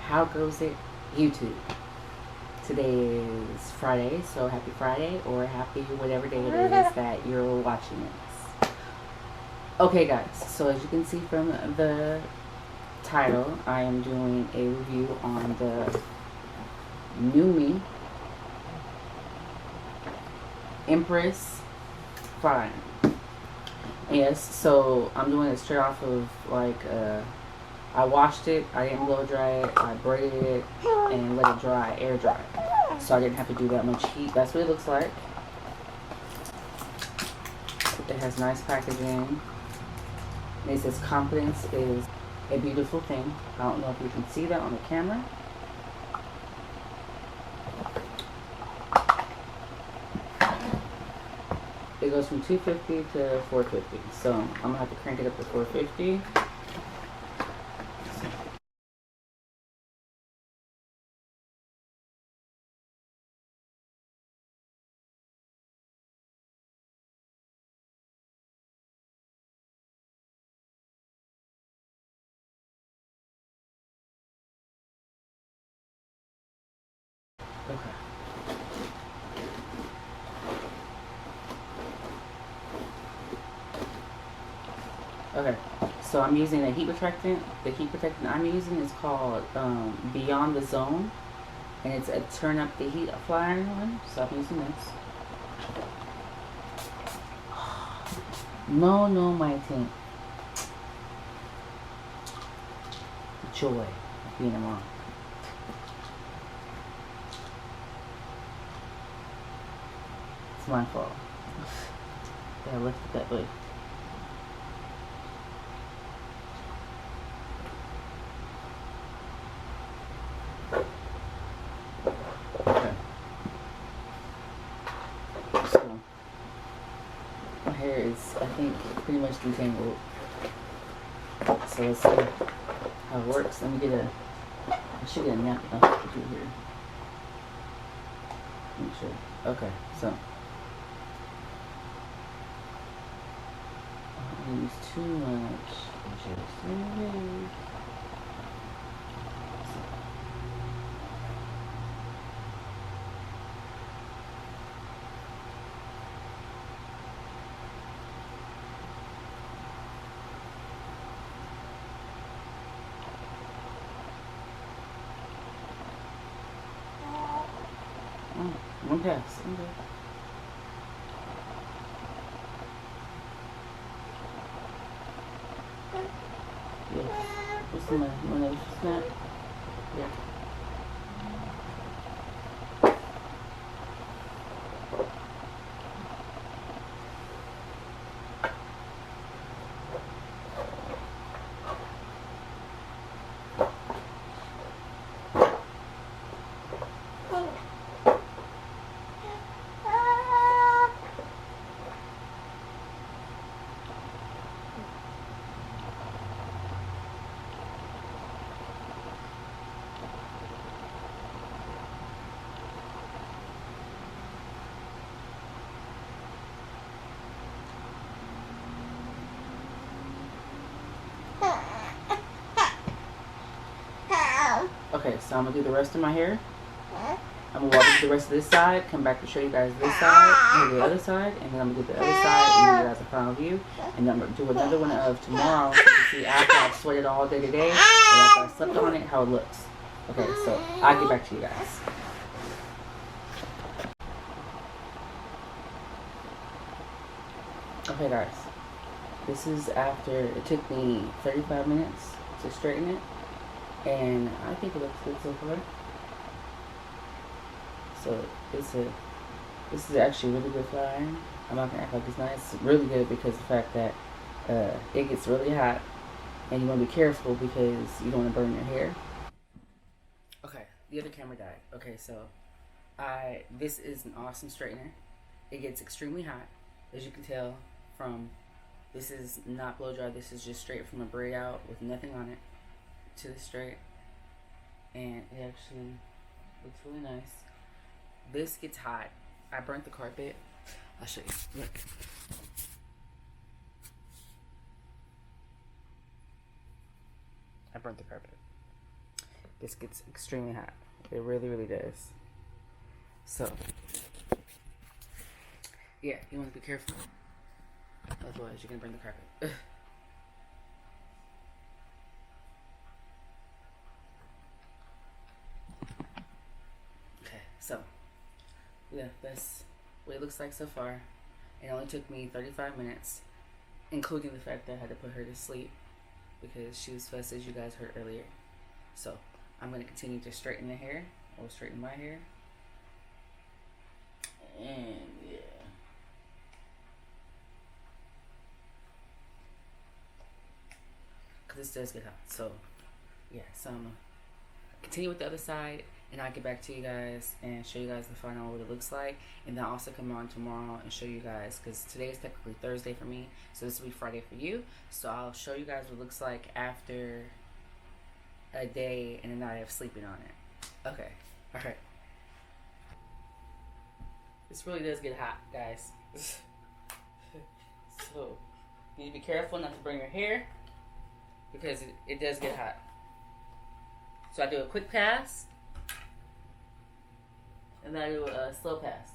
How goes it, YouTube? Today is Friday, so happy Friday, or happy whatever day it is that you're watching this. Okay guys, so as you can see from the title, I am doing a review on the NuMe Empress 5. Yes, so I'm doing it straight off of like I washed it, I didn't blow dry it, I braided it and let it dry, air dry. So I didn't have to do that much heat. That's what it looks like. It has nice packaging. And it says confidence is a beautiful thing. I don't know if you can see that on the camera. It goes from 250 to 450. So I'm gonna have to crank it up to 450. Okay. Okay, so I'm using a heat protectant. The heat protectant I'm using is called Beyond the Zone, and it's a turn up the heat fly iron one. So I'm using this. No, my thing. Joy of being a mom. It's my fault. Yeah, I left it that way. Okay. So my hair is, I think, pretty much detangled. So let's see how it works. Let me get I should get a napkin to do here. Make sure. Okay, so I don't use too much. Just a little. One pass. Okay. Yes. What's the matter? You want another snack? Yeah. Okay, so I'm gonna do the rest of my hair. I'm gonna walk through the rest of this side, come back to show you guys this side, do the other side, and then I'm gonna do the other side and give you guys a final view. And then I'm gonna do another one of tomorrow so you can see after I've sweated all day today and after I slept on it, how it looks. Okay, so I'll get back to you guys. Okay guys, this is after, it took me 35 minutes to straighten it. And I think it looks good so far. So this is actually really good fly iron. I'm not gonna act like it's nice. It's really good because of the fact that it gets really hot, and you want to be careful because you don't want to burn your hair. Okay, the other camera died. Okay, so this is an awesome straightener. It gets extremely hot, as you can tell from. This is not blow dry. This is just straight from a braid out with nothing on it to the straight, and it actually looks really nice. This gets hot. I burnt the carpet. I'll show you. Look. I burnt the carpet. this gets extremely hot. It really, really does. So, yeah, you want to be careful. Otherwise, you're going to burn the carpet. Okay, so, yeah, that's what it looks like so far. It only took me 35 minutes, including the fact that I had to put her to sleep because she was fussed, as you guys heard earlier. So, I'm going to continue to straighten the hair, or straighten my hair. And, yeah. Because this does get hot. So, yeah, so I'm going to continue with the other side, and I'll get back to you guys and show you guys the final what it looks like. And then I'll also come on tomorrow and show you guys, because today is technically Thursday for me, so this will be Friday for you. So I'll show you guys what it looks like after a day and a night of sleeping on it. Okay, alright. This really does get hot, guys. So, you need to be careful not to burn your hair, because it does get hot. So I do a quick pass, and then I do a slow pass.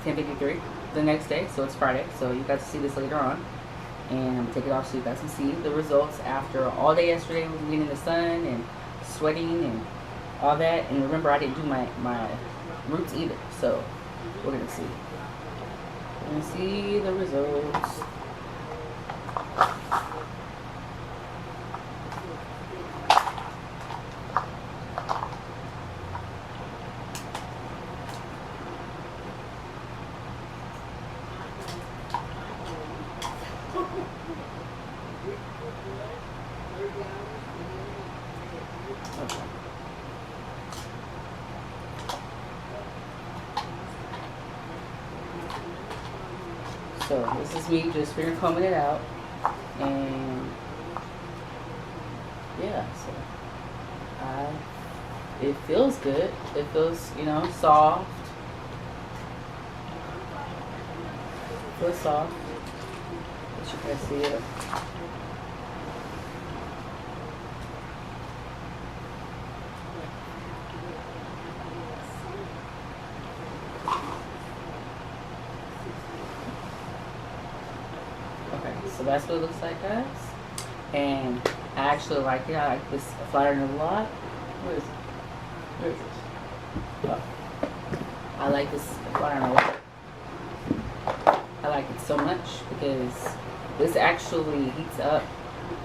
It's 10:53 the next day, so it's Friday. So you guys will see this later on. And I'm gonna take it off so you guys can see the results after all day yesterday with being in the sun and sweating and all that. And remember, I didn't do my roots either, so we're gonna see. We're gonna see the results. Okay. So this is me just finger combing it out, and yeah, so it feels good. It feels, you know, soft. It feels soft. As you can see it. So that's what it looks like, guys. And I actually like it. I like this flat iron a lot. Where is it? Where is it? Oh. I like this flat iron a lot. I like it so much because this actually heats up.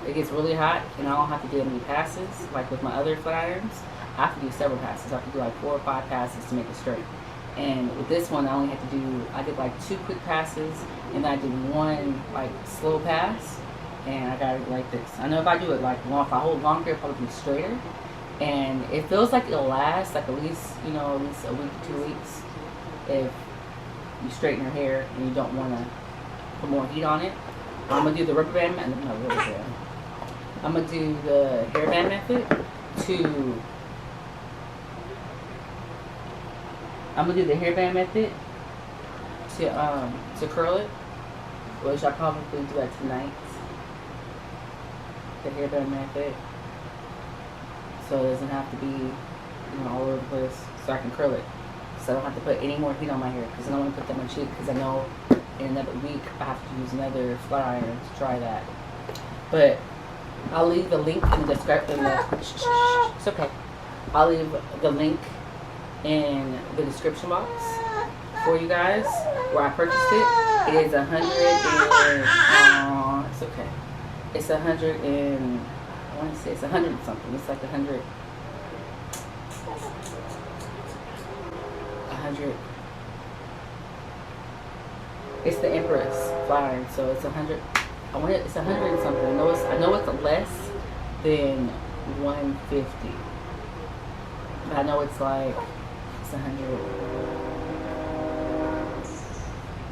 It gets really hot, and I don't have to do any passes like with my other flat irons. I have to do several passes. I have to do like 4 or 5 passes to make it straight. And with this one, I did like 2 quick passes, and then I did 1 like slow pass, and I got it like this. I know if I do it like long, if I hold longer, it'll probably be straighter. And it feels like it'll last like at least a week to 2 weeks if you straighten your hair and you don't want to put more heat on it. I'm gonna do the rubber band method. No, rubber band. I'm gonna do the hairband method to. I'm gonna do the hairband method to curl it, which I'll probably do that tonight. The hairband method, so it doesn't have to be all over the place, so I can curl it so I don't have to put any more heat on my hair because I don't want to put that much heat because I know in another week I have to use another flat iron to dry that. But I'll leave the link in the description. It's okay. I'll leave the link in the description box for you guys where I purchased it. It is 100 and it's okay. It's 100 and I want to say it's 100 and something. It's like 100. It's the Empress flat iron, so it's 100. It's 100 and something. I know it's less than 150, but I know it's like it's 100.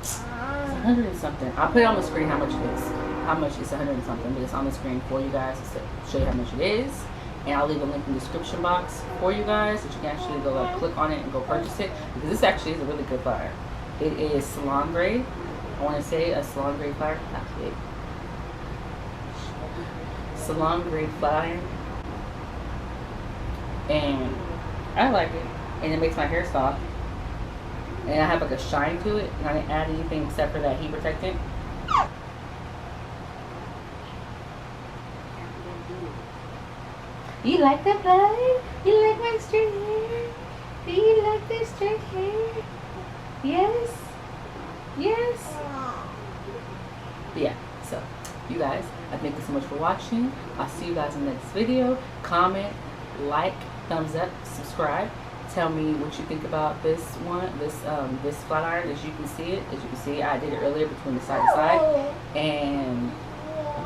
It's 100 and something. I'll put it on the screen how much it is. How much it's 100 and something, but it's on the screen for you guys to show you how much it is. And I'll leave a link in the description box for you guys that you can actually go click on it and go purchase it, because this actually is a really good flat iron. It is salon grade. I want to say a salon grade flat iron. Salon grade flat iron. And I like it. And it makes my hair soft. And I have like a shine to it. And I didn't add anything except for that heat protectant. You like that flat iron? You like my straight hair? Do you like this straight hair? Yes? Yes? But yeah, so you guys, I thank you so much for watching. I'll see you guys in the next video. Comment, like, thumbs up, subscribe. Tell me what you think about this one, this flat iron. As you can see, I did it earlier between the side to side, and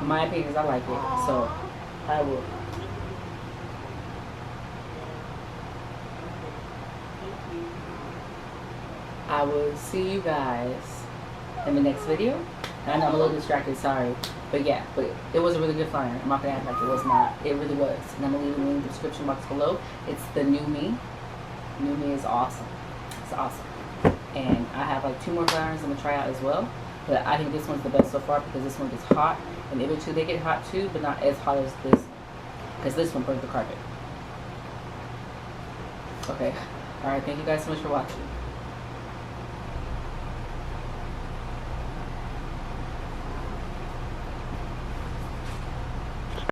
my opinion is I like it. So I will see you guys in the next video. I know I'm a little distracted, sorry. But yeah, it was a really good flat iron. I'm not going to act like it was not. It really was. And I'm going to leave it in the description box below. It's the NuMe. NuMe is awesome. It's awesome. And I have like 2 more flat irons I'm going to try out as well. But I think this one's the best so far because this one gets hot. And the other 2, they get hot too, but not as hot as this one. Because this one burns the carpet. Okay. Alright, thank you guys so much for watching.